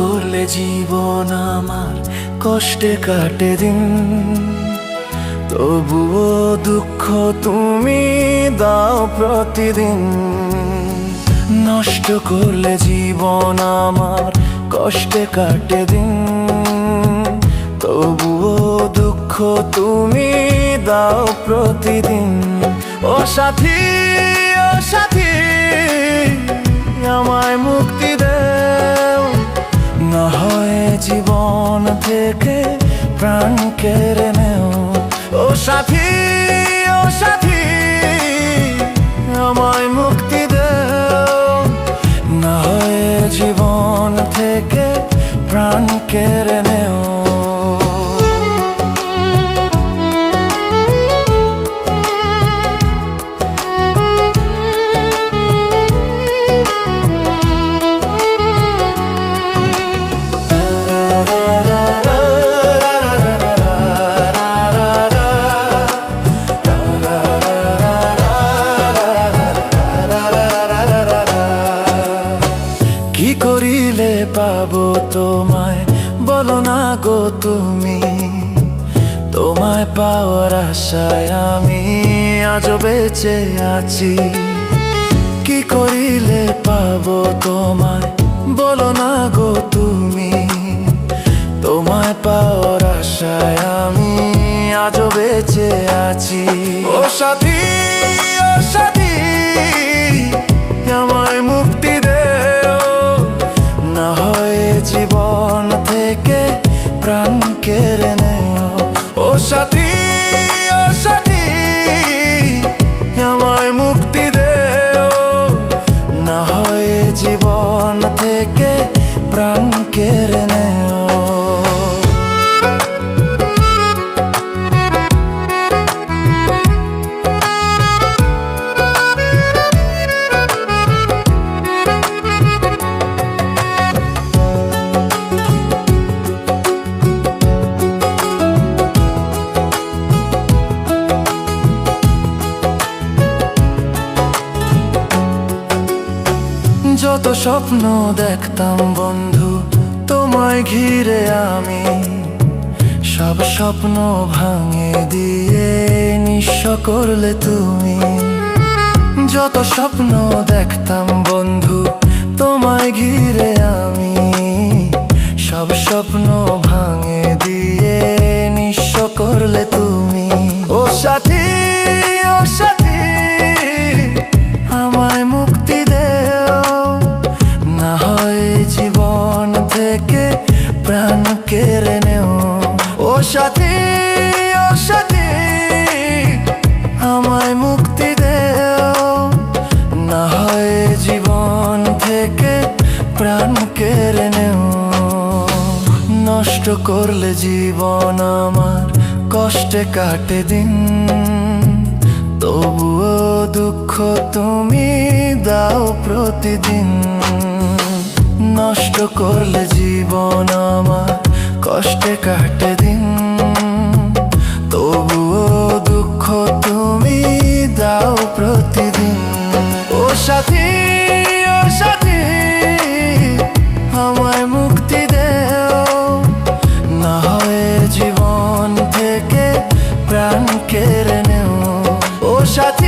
করলে জীবন আমার কষ্টে কাটে দিন, তবুও দুঃখ তুমি দাও প্রতিদিন। নষ্ট করলে জীবন আমার কষ্টে কাটে দিন, তবুও দুঃখ তুমি দাও প্রতিদিন। ও সাথী, ও সাথী, আমায় মুক্তি দেও, না হয় জীবন থেকে প্রাণ কেড়ে নেও। ও সাথী, ও সাথী, আমায় মুক্তি দেও, না হয় জীবন থেকে প্রাণ কেড়ে নেও। কি করিলে পাবো তোমায় বলো না গো তুমি, তোমায় পাওয়ার আশায় আমি আজও বেঁচে আছি। কি করিলে পাবো তোমায় বলো না গো তুমি, তোমায় পাওয়ার আশায় আমি আজও বেঁচে আছি। ও সাথী, ও সাথী, আমায় মুক্তি দেও, না হয় জীবন থেকে প্রাণ কেড়ে নেও। ও সাথী, ও সাথী, আমায় মুক্তি দেও, না হয় জীবন থেকে প্রাণ কেড়ে নেও। যত স্বপ্ন দেখতাম বন্ধু তোমায় ঘিরে আমি, সব স্বপ্ন ভাঙে দিয়ে নিঃস্ব করলে তুমি। যত স্বপ্ন দেখতাম বন্ধু তোমায় ঘিরে আমি, সব স্বপ্ন ভাঙে দিয়ে নিঃস্ব করলে তুমি। ও সাথী, ও সাথী, আমায় মুক্তি দেও, না হয় জীবন থেকে প্রাণ কেড়ে নেও। ও সাথী, ও সাথী, আমায় মুক্তি দেও, না হয় জীবন থেকে প্রাণ কেড়ে নেও। নষ্ট করলে জীবন আমার কষ্টে কাটে দিন, তবুও দুঃখ তুমি দাও প্রতিদিন। নষ্ট করলে জীবন আমার কষ্টে কাটে দিন, তবুও দুঃখ তুমি দাও প্রতিদিন। ও সাথী, ও সাথী, আমায় মুক্তি দেও, না হয় জীবন থেকে প্রাণ কেড়ে নেও। ও সাথী।